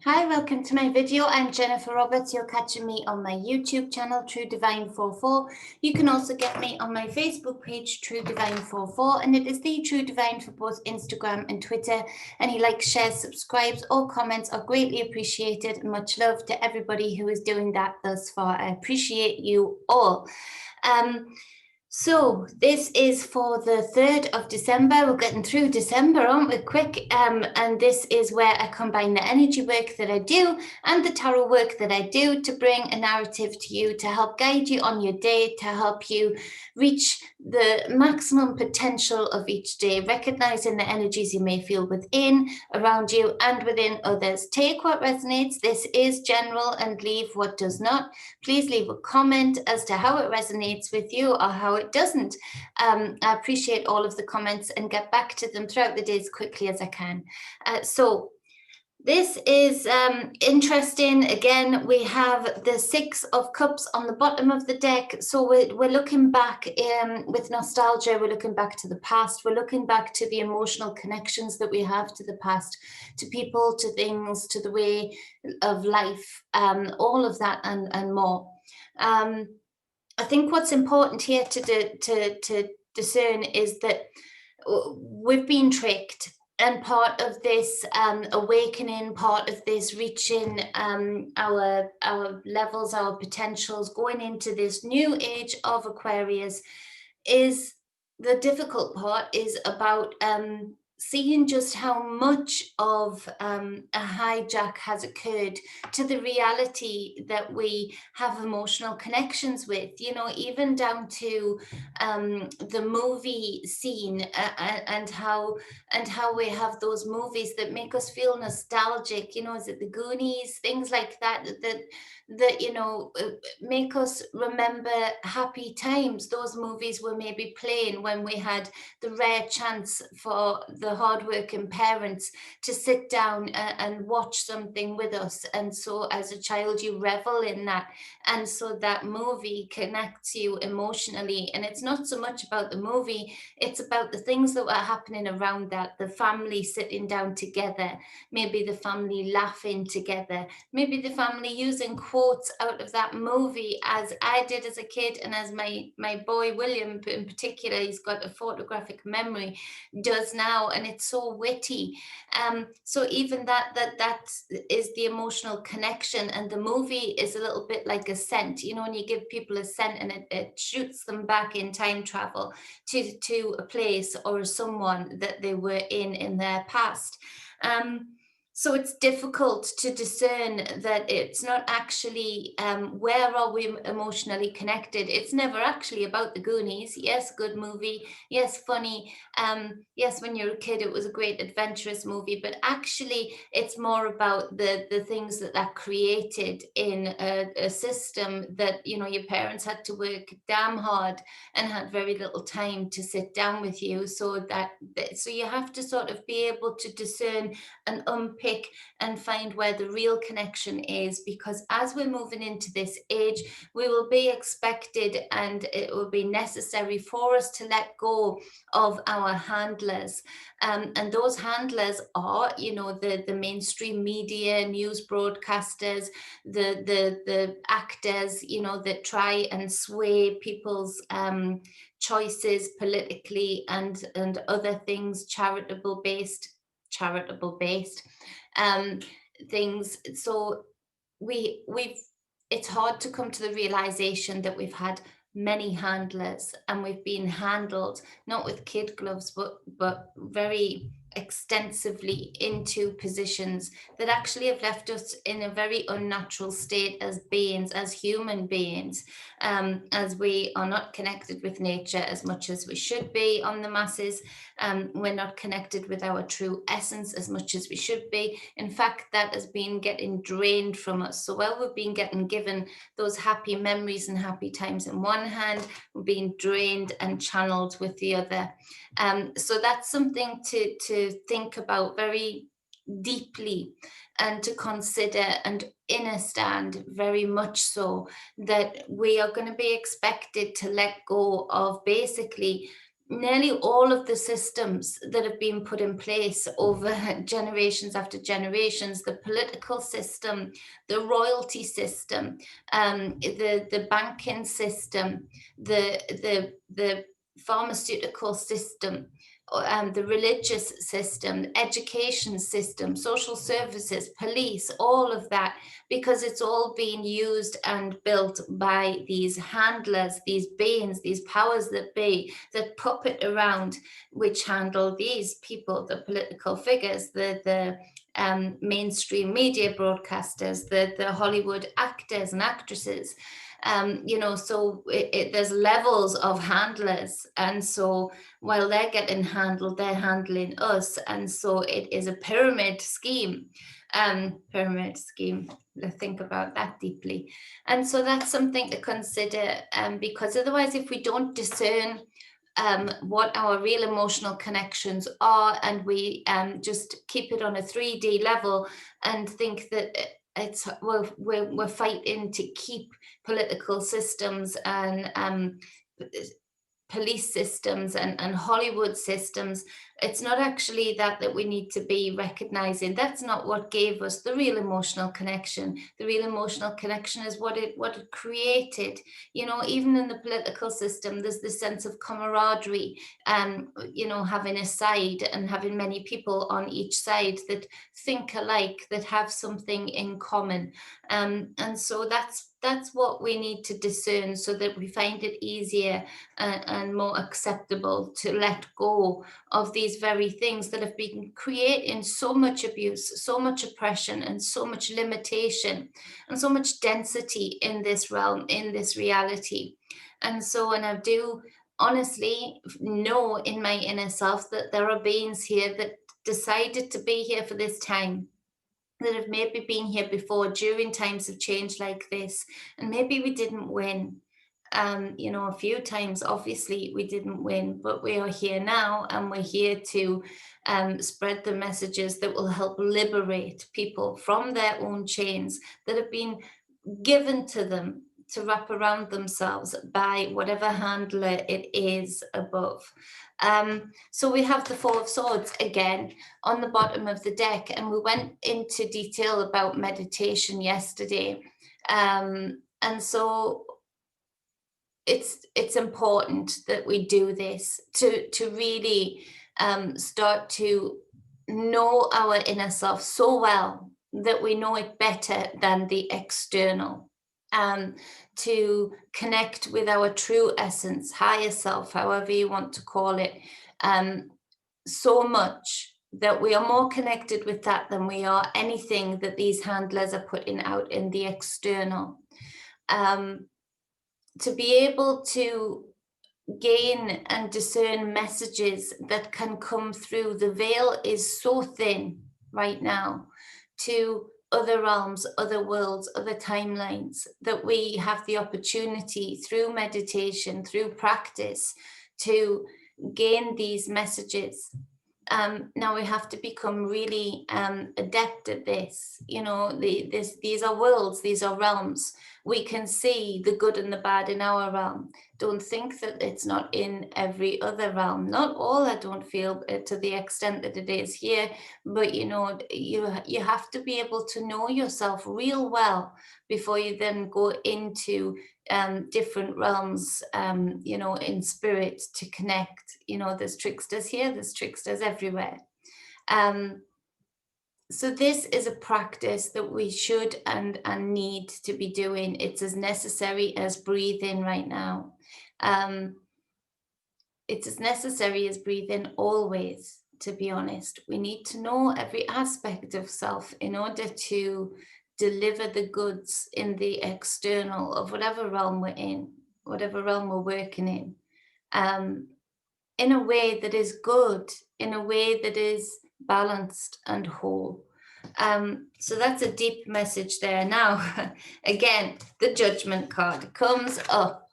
Hi, welcome to my video. I'm Jennifer Roberts. You're catching me on my YouTube channel, True Divine 44. You can also get me on my Facebook page, True Divine 44, and it is the True Divine for both Instagram and Twitter. Any likes, shares, subscribes, or comments are greatly appreciated. And much love to everybody who is doing that thus far. I appreciate you all. So this is for the 3rd of December. We're getting through December, aren't we? Quick. And this is where I combine the energy work that I do and the tarot work that I do to bring a narrative to you, to help guide you on your day, to help you reach the maximum potential of each day, recognizing the energies you may feel within, around you, and within others. Take what resonates. This is general, and leave what does not. Please leave a comment as to how it resonates with you or how it doesn't. I appreciate all of the comments and get back to them throughout the day as quickly as I can. So this is interesting. Again, we have the 6 of Cups on the bottom of the deck. So we're looking back with nostalgia. We're looking back to the past. We're looking back to the emotional connections that we have to the past, to people, to things, to the way of life, all of that and more. I think what's important here to discern is that we've been tricked. And part of this awakening, part of this reaching our levels, our potentials, going into this new age of Aquarius, is the difficult part is about seeing just how much of a hijack has occurred to the reality that we have emotional connections with, you know, even down to the movie scene and how we have those movies that make us feel nostalgic, you know, is it the Goonies, things like that, that you know, make us remember happy times. Those movies were maybe playing when we had the rare chance for the hardworking parents to sit down and watch something with us. And so as a child, you revel in that. And so that movie connects you emotionally. And it's not so much about the movie, it's about the things that were happening around that, the family sitting down together, maybe the family laughing together, maybe the family using quotes out of that movie, as I did as a kid, and as my boy William in particular, he's got a photographic memory, does now, and it's so witty. So even that is the emotional connection, and the movie is a little bit like a scent, you know, when you give people a scent and it shoots them back in time travel to a place or someone that they were in their past. So it's difficult to discern that it's not actually where are we emotionally connected. It's never actually about the Goonies. Yes, good movie. Yes, funny. Yes, when you're a kid, it was a great adventurous movie. But actually, it's more about the things that created in a system that, you know, your parents had to work damn hard and had very little time to sit down with you. So so you have to sort of be able to discern and unpick and find where the real connection is, because as we're moving into this age, we will be expected and it will be necessary for us to let go of our handlers. And those handlers are, you know, the mainstream media, news broadcasters, the actors, you know, that try and sway people's choices politically and other things, charitable based things. So we've it's hard to come to the realization that we've had many handlers and we've been handled not with kid gloves but very extensively into positions that actually have left us in a very unnatural state as beings, as human beings, as we are not connected with nature as much as we should be on the masses. We're not connected with our true essence as much as we should be. In fact, that has been getting drained from us. So while we've been getting given those happy memories and happy times in one hand, we're being drained and channeled with the other. So that's something to think about very deeply and to consider and understand very much so, that we are going to be expected to let go of basically nearly all of the systems that have been put in place over generations after generations, the political system, the royalty system, the banking system, the pharmaceutical system, the religious system, education system, social services, police, all of that, because it's all being used and built by these handlers, these beings, these powers that be, that puppet around, which handle these people, the political figures, the mainstream media broadcasters, the Hollywood actors and actresses. So there's levels of handlers, and so while they're getting handled, they're handling us, and so it is a pyramid scheme. Think about that deeply, and so that's something to consider, because otherwise, if we don't discern what our real emotional connections are, and we just keep it on a 3D level and think that we're fighting to keep political systems and police systems and Hollywood systems. It's not actually that we need to be recognizing. That's not what gave us the real emotional connection. The real emotional connection is what it created. Even in the political system, there's this sense of camaraderie, having a side and having many people on each side that think alike, that have something in common. And so that's what we need to discern, so that we find it easier and more acceptable to let go of these very things that have been creating so much abuse, so much oppression, and so much limitation, and so much density in this realm, in this reality. And I do honestly know in my inner self that there are beings here that decided to be here for this time, that have maybe been here before during times of change like this, and maybe we didn't win. A few times, obviously, we didn't win, but we are here now, and we're here to spread the messages that will help liberate people from their own chains that have been given to them to wrap around themselves by whatever handler it is above. So we have the Four of Swords again on the bottom of the deck, and we went into detail about meditation yesterday. And so it's important that we do this to really start to know our inner self so well that we know it better than the external, to connect with our true essence, higher self, however you want to call it, so much that we are more connected with that than we are anything that these handlers are putting out in the external. To be able to gain and discern messages that can come through, the veil is so thin right now to other realms, other worlds, other timelines, that we have the opportunity through meditation, through practice, to gain these messages. Now we have to become really adept at this. These are worlds, these are realms. We can see the good and the bad in our realm. Don't think that it's not in every other realm. Not all, I don't feel, to the extent that it is here, but you have to be able to know yourself real well before you then go into different realms, in spirit, to connect. There's tricksters here, there's tricksters everywhere. So this is a practice that we should and need to be doing. It's as necessary as breathing right now. It's as necessary as breathing always, to be honest. We need to know every aspect of self in order to deliver the goods in the external of whatever realm we're in, whatever realm we're working in a way that is good, in a way that is balanced and whole. So that's a deep message there. Now, again, the Judgment card comes up.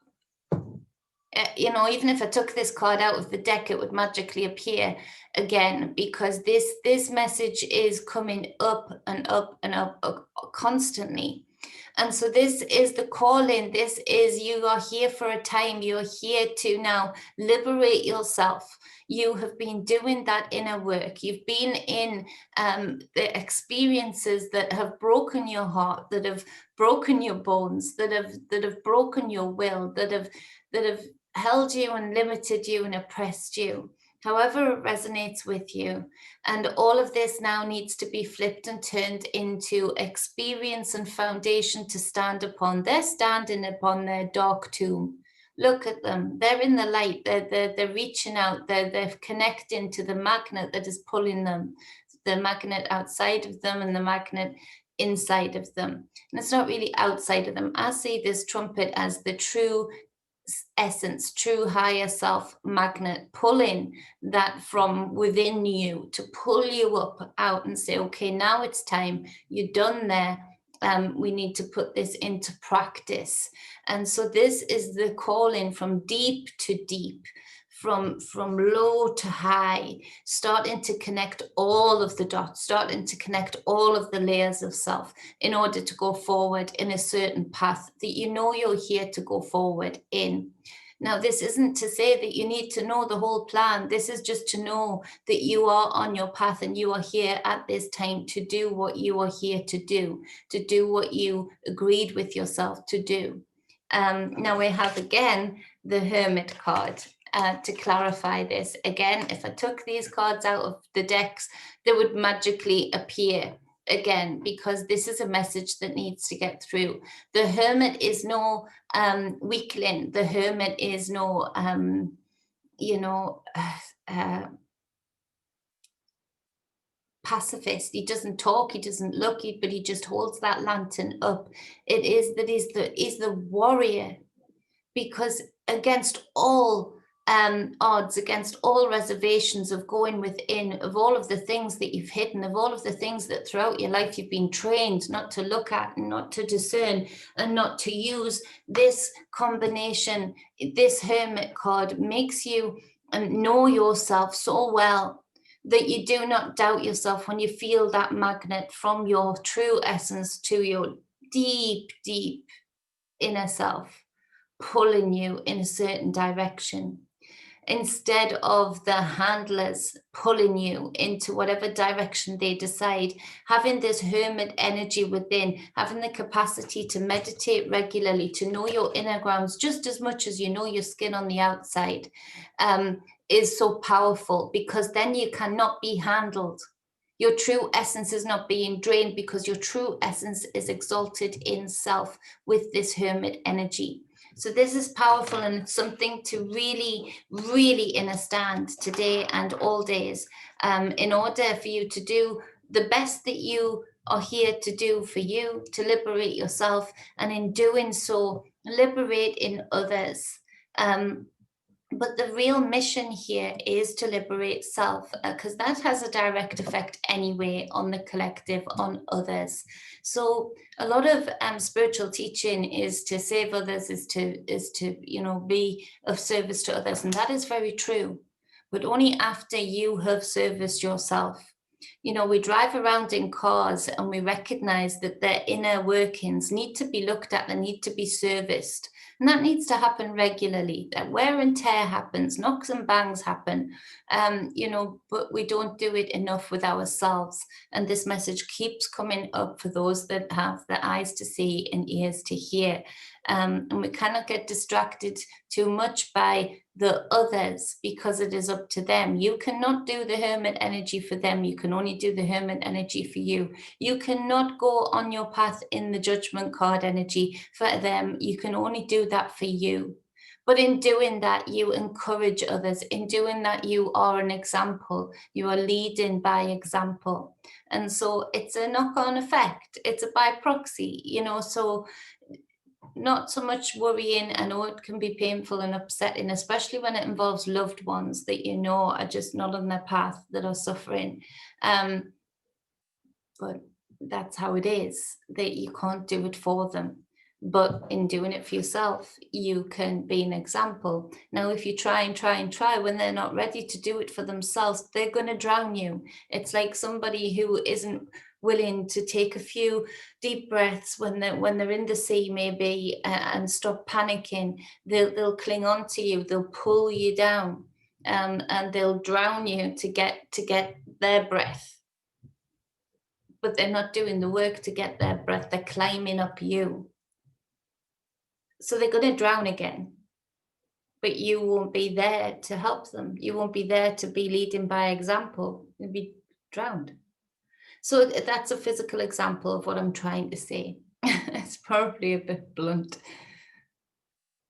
Even if I took this card out of the deck, it would magically appear again, because this message is coming up and up and up constantly. And so this is the calling. This is, you are here for a time. You are here to now liberate yourself. You have been doing that inner work. You've been in the experiences that have broken your heart, that have broken your bones, that have broken your will, that have held you and limited you and oppressed you. However it resonates with you. And all of this now needs to be flipped and turned into experience and foundation to stand upon. They're standing upon their dark tomb. Look at them. They're in the light. They're reaching out. They're connecting to the magnet that is pulling them, the magnet outside of them and the magnet inside of them. And it's not really outside of them. I see this trumpet as the true essence, true higher self magnet, pulling that from within you to pull you up out and say, okay, now it's time. You're done there. We need to put this into practice. And so this is the calling from deep to deep, from low to high, starting to connect all of the dots, starting to connect all of the layers of self in order to go forward in a certain path that you know you're here to go forward in. Now, this isn't to say that you need to know the whole plan. This is just to know that you are on your path and you are here at this time to do what you are here to do what you agreed with yourself to do. Now we have again the Hermit card. To clarify this, again, if I took these cards out of the decks, they would magically appear again, because this is a message that needs to get through. The Hermit is no weakling. The Hermit is no, pacifist. He doesn't talk, he doesn't look, but he just holds that lantern up. It is that he's the warrior, because against all odds, against all reservations of going within, of all of the things that you've hidden, of all of the things that throughout your life you've been trained not to look at and not to discern and not to use, this combination, this Hermit card makes you know yourself so well that you do not doubt yourself when you feel that magnet from your true essence to your deep, deep inner self pulling you in a certain direction, instead of the handlers pulling you into whatever direction they decide. Having this Hermit energy within, having the capacity to meditate regularly, to know your inner grounds just as much as you know your skin on the outside, is so powerful, because then you cannot be handled. Your true essence is not being drained, because your true essence is exalted in self with this Hermit energy. So this is powerful, and it's something to really, really understand today and all days, in order for you to do the best that you are here to do for you, to liberate yourself, and in doing so, liberate in others. But the real mission here is to liberate self, because that has a direct effect anyway on the collective, on others. So a lot of spiritual teaching is to save others, is to be of service to others, and that is very true, but only after you have serviced yourself. We drive around in cars and we recognize that their inner workings need to be looked at, they need to be serviced. And that needs to happen regularly. That wear and tear happens, knocks and bangs happen, but we don't do it enough with ourselves. And this message keeps coming up for those that have the eyes to see and ears to hear. And we cannot get distracted too much by the others, because it is up to them. You cannot do the Hermit energy for them. You can only do the Hermit energy for you. You cannot go on your path in the Judgment card energy for them. You can only do that for you. But in doing that, you encourage others. In doing that, you are an example. You are leading by example. And so it's a knock-on effect. It's a by proxy, so not so much worrying. I know it can be painful and upsetting, especially when it involves loved ones that are just not on their path, that are suffering. But that's how it is, that you can't do it for them. But in doing it for yourself, you can be an example. Now, if you try and try and try, when they're not ready to do it for themselves, they're going to drown you. It's like somebody who isn't willing to take a few deep breaths when they're in the sea, maybe, and stop panicking, they'll cling on to you, they'll pull you down, and they'll drown you to get their breath. But they're not doing the work to get their breath, they're climbing up you. So they're going to drown again. But you won't be there to help them. You won't be there to be leading by example. You'll be drowned. So that's a physical example of what I'm trying to say. It's probably a bit blunt.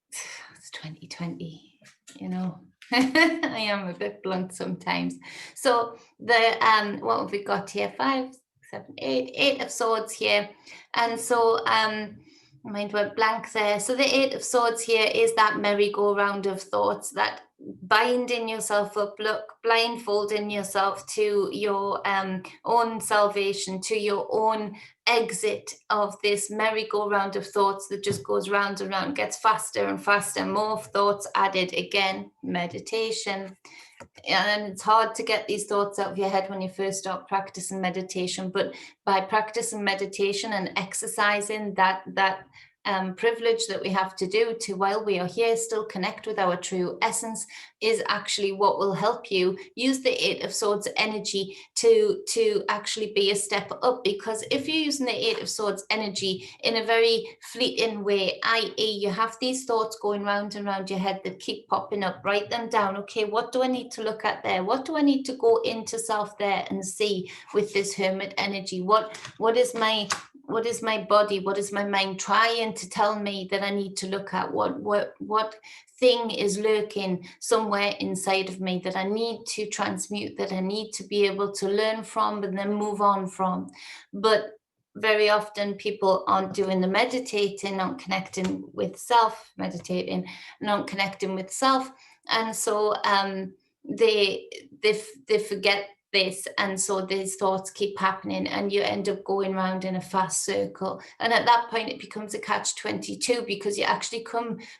It's 2020, you know. I am a bit blunt sometimes. So the what have we got here? 5, 7, 8, 8 of Swords here. And so mind went blank there. So the 8 of Swords here is that merry-go-round of thoughts, that binding yourself up, blindfolding yourself to your own salvation, to your own exit of this merry-go-round of thoughts that just goes round and round, gets faster and faster, more thoughts added. Again, meditation. And it's hard to get these thoughts out of your head when you first start practicing meditation, but by practicing meditation and exercising that privilege that we have to do to, while we are here, still connect with our true essence, is actually what will help you use the 8 of Swords energy to actually be a step up. Because if you're using the 8 of Swords energy in a very fleeting way, i.e. you have these thoughts going round and round your head that keep popping up, write them down. Okay, what do I need to look at there? What do I need to go into self there and see with this Hermit energy? What is my body, what is my mind trying to tell me that I need to look at? What thing is lurking somewhere inside of me that I need to transmute, that I need to be able to learn from and then move on from? But very often people aren't doing the meditating, not connecting with self, meditating, not connecting with self. And so they forget this, and so these thoughts keep happening and you end up going round in a fast circle, and at that point it becomes a catch-22, because you actually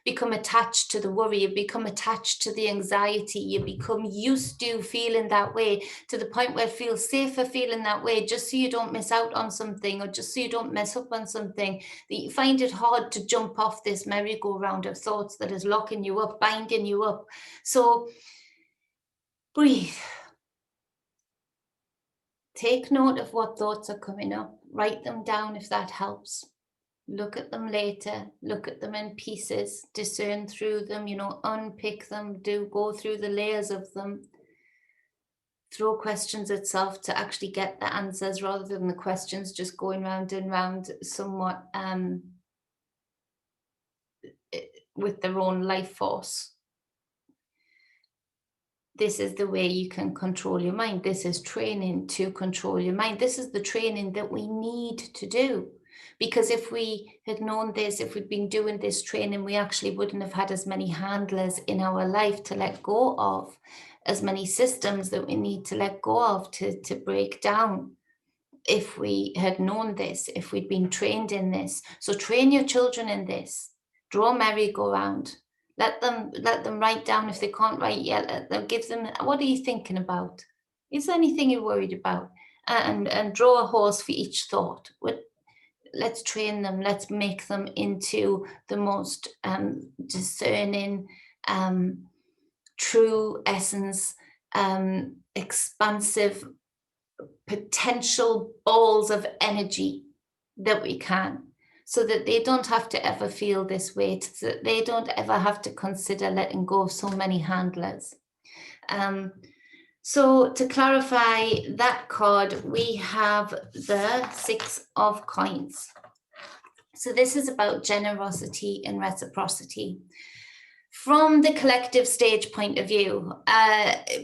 become attached to the worry, you become attached to the anxiety, you become used to feeling that way, to the point where it feels safer feeling that way, just so you don't miss out on something, or just so you don't mess up on something, that you find it hard to jump off this merry-go-round of thoughts that is locking you up, binding you up. So breathe. Take note of what thoughts are coming up. Write them down if that helps. Look at them later. Look at them in pieces. Discern through them, unpick them. Go through the layers of them. Throw questions at self to actually get the answers, rather than the questions just going round and round somewhat with their own life force. This is the way you can control your mind. This is training to control your mind. This is the training that we need to do. Because if we had known this, if we'd been doing this training, we actually wouldn't have had as many handlers in our life to let go of, as many systems that we need to let go of to break down. If we had known this, if we'd been trained in this. So train your children in this. Draw merry-go-round. Let them write down if they can't write yet. Give them, what are you thinking about? Is there anything you're worried about? And draw a horse for each thought. Let's train them. Let's make them into the most discerning, true essence, expansive, potential balls of energy that we can. So that they don't have to ever feel this weight, so that they don't ever have to consider letting go of so many handlers. So to clarify that card, we have the 6 of Coins. So this is about generosity and reciprocity. From the collective stage point of view,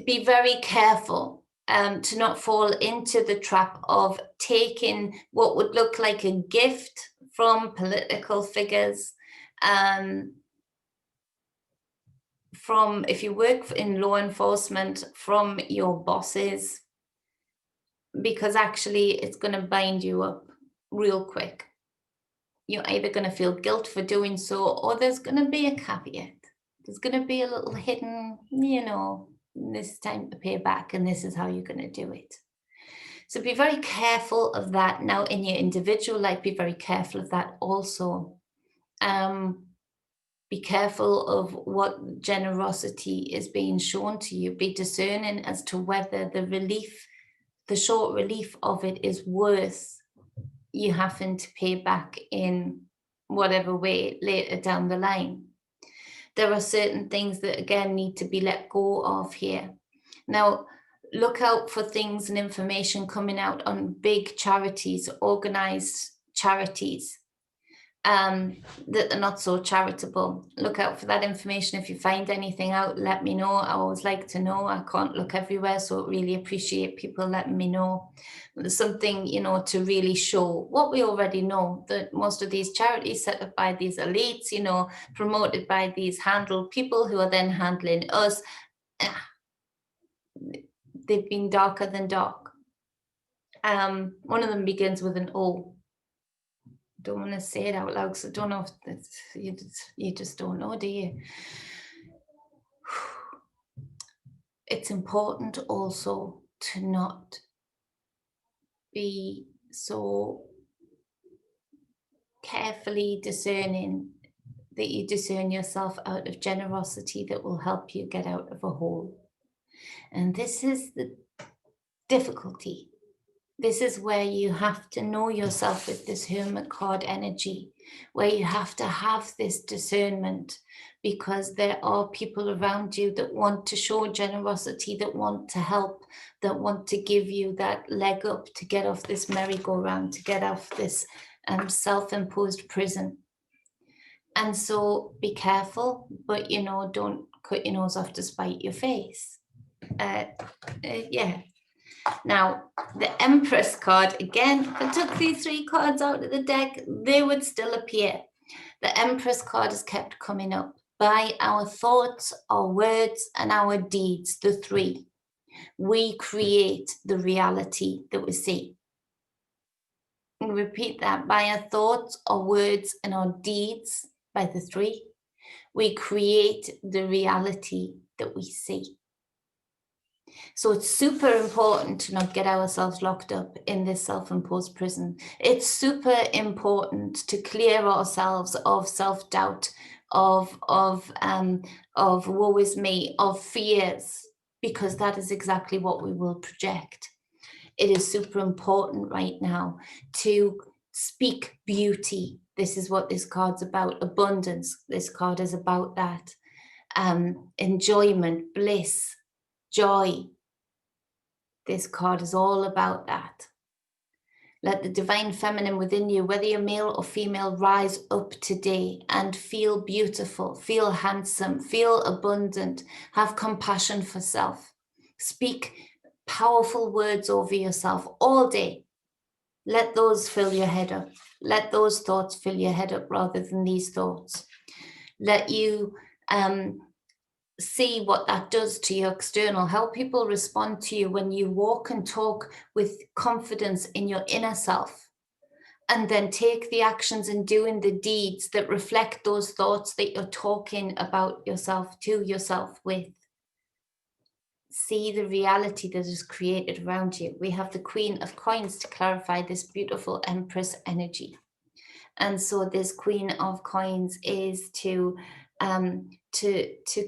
be very careful to not fall into the trap of taking what would look like a gift from political figures, from, if you work in law enforcement, from your bosses, because actually it's going to bind you up real quick. You're either going to feel guilt for doing so, or there's going to be a caveat. There's going to be a little hidden, this time to pay back, and this is how you're going to do it. So be very careful of that. Now in your individual life, be very careful of that also. Be careful of what generosity is being shown to you. Be discerning as to whether the short relief of it is worth you having to pay back in whatever way later down the line. There are certain things that again need to be let go of here. Now, look out for things and information coming out on big charities, organized charities that are not so charitable. Look out for that information. If you find anything out, let me know. I always like to know. I can't look everywhere, so really appreciate people letting me know. There's something, to really show what we already know, that most of these charities set up by these elites, promoted by these handled people who are then handling us, they've been darker than dark. One of them begins with an O. Don't want to say it out loud because I don't know if you just don't know, do you? It's important also to not be so carefully discerning that you discern yourself out of generosity that will help you get out of a hole. And this is the difficulty. This is where you have to know yourself with this Hermit card energy, where you have to have this discernment, because there are people around you that want to show generosity, that want to help, that want to give you that leg up to get off this merry-go-round, to get off this self-imposed prison. And so be careful, but don't cut your nose off to spite your face. Yeah. Now, the Empress card, again, if I took these 3 cards out of the deck, they would still appear. The Empress card is kept coming up. By our thoughts, our words, and our deeds, the 3, we create the reality that we see. I'll repeat that. By our thoughts, our words, and our deeds, by the 3, we create the reality that we see. So it's super important to not get ourselves locked up in this self-imposed prison. It's super important to clear ourselves of self-doubt, of woe is me, of fears, because that is exactly what we will project. It is super important right now to speak beauty. This is what this card's about. Abundance. This card is about that. Enjoyment, bliss, joy. This card is all about that. Let the divine feminine within you, whether you're male or female, rise up today and feel beautiful, feel handsome, feel abundant, have compassion for self. Speak powerful words over yourself all day. Let those fill your head up. Let those thoughts fill your head up rather than these thoughts. Let you see what that does to your external, how people respond to you when you walk and talk with confidence in your inner self, and then take the actions and doing the deeds that reflect those thoughts that you're talking about yourself to yourself with. See the reality that is created around you. We have the Queen of Coins to clarify this beautiful Empress energy. And so this Queen of Coins is to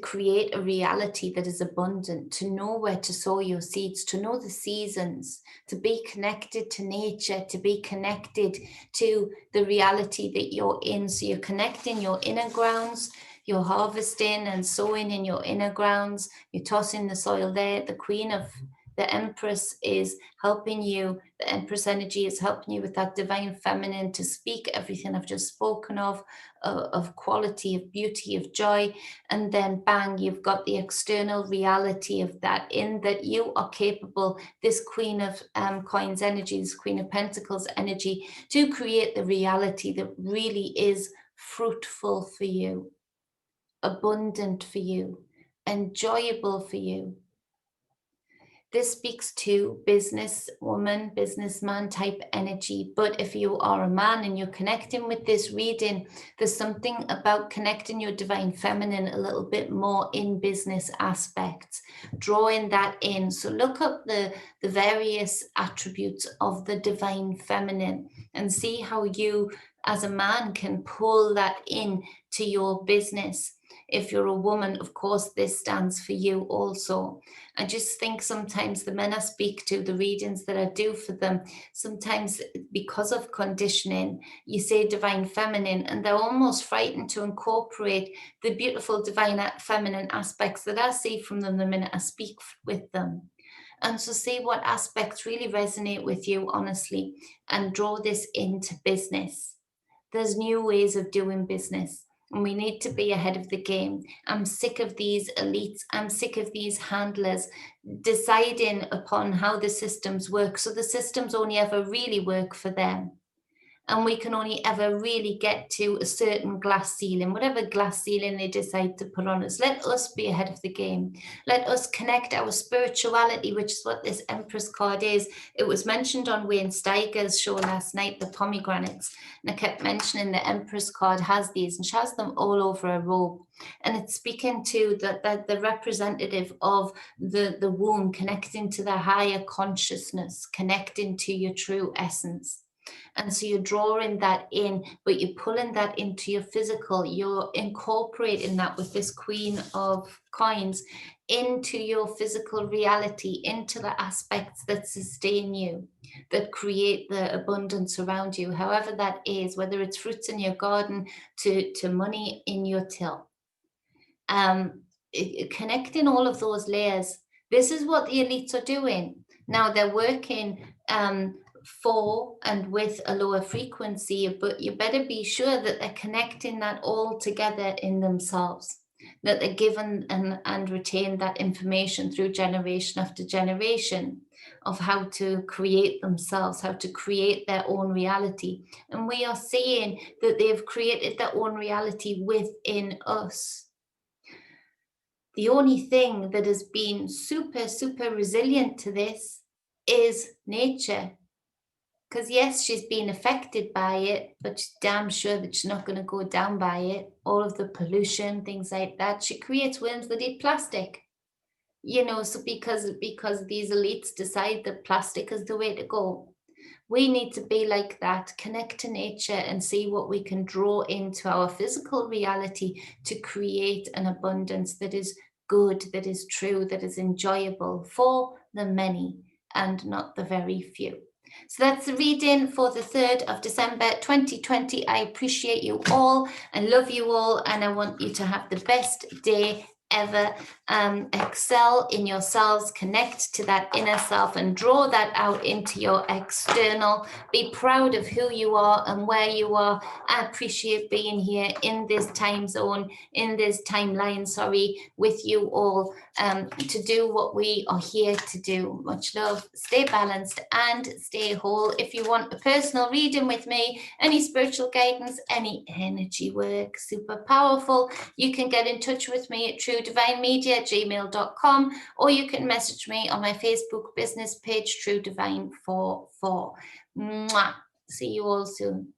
create a reality that is abundant, to know where to sow your seeds, to know the seasons, to be connected to nature, to be connected to the reality that you're in. So you're connecting your inner grounds, you're harvesting and sowing in your inner grounds, you're tossing the soil there. The Empress is helping you, the Empress energy is helping you with that divine feminine to speak everything I've just spoken of quality, of beauty, of joy. And then bang, you've got the external reality of that, in that you are capable, this Queen of Coins energy, this Queen of Pentacles energy, to create the reality that really is fruitful for you, abundant for you, enjoyable for you. This speaks to businesswoman, businessman type energy. But if you are a man and you're connecting with this reading, there's something about connecting your divine feminine a little bit more in business aspects, drawing that in. So look up the various attributes of the divine feminine and see how you as a man can pull that in to your business. If you're a woman, of course, this stands for you also. I just think sometimes the men I speak to, the readings that I do for them, sometimes because of conditioning, you say divine feminine, and they're almost frightened to incorporate the beautiful divine feminine aspects that I see from them the minute I speak with them. And so see what aspects really resonate with you, honestly, and draw this into business. There's new ways of doing business. And we need to be ahead of the game. I'm sick of these elites. I'm sick of these handlers deciding upon how the systems work. So the systems only ever really work for them. And we can only ever really get to a certain glass ceiling, whatever glass ceiling they decide to put on us. Let us be ahead of the game. Let us connect our spirituality, which is what this Empress card is. It was mentioned on Wayne Steiger's show last night, the pomegranates. And I kept mentioning the Empress card has these, and she has them all over her robe. And it's speaking to the representative of the womb, connecting to the higher consciousness, connecting to your true essence. And so you're drawing that in, but you're pulling that into your physical. You're incorporating that with this Queen of Coins into your physical reality, into the aspects that sustain you, that create the abundance around you, however that is, whether it's fruits in your garden to money in your till. Connecting all of those layers. This is what the elites are doing. Now they're working for and with a lower frequency, but you better be sure that they're connecting that all together in themselves, that they're given and retain that information through generation after generation of how to create themselves, how to create their own reality. And we are seeing that they've created their own reality within us. The only thing that has been super, super resilient to this is nature. Because yes, she's been affected by it, but she's damn sure that she's not going to go down by it. All of the pollution, things like that. She creates worms that eat plastic. So because these elites decide that plastic is the way to go, we need to be like that, connect to nature and see what we can draw into our physical reality to create an abundance that is good, that is true, that is enjoyable for the many and not the very few. So that's the reading for the 3rd of December 2020. I appreciate you all and love you all, and I want you to have the best day ever. Excel in yourselves, connect to that inner self and draw that out into your external. Be proud of who you are and where you are. I appreciate being here in this time zone, in this timeline, with you all to do what we are here to do. Much love, stay balanced and stay whole. If you want a personal reading with me, any spiritual guidance, any energy work, super powerful, you can get in touch with me at truedivinemedia@gmail.com, or you can message me on my Facebook business page, True Divine 44. Mwah. See you all soon.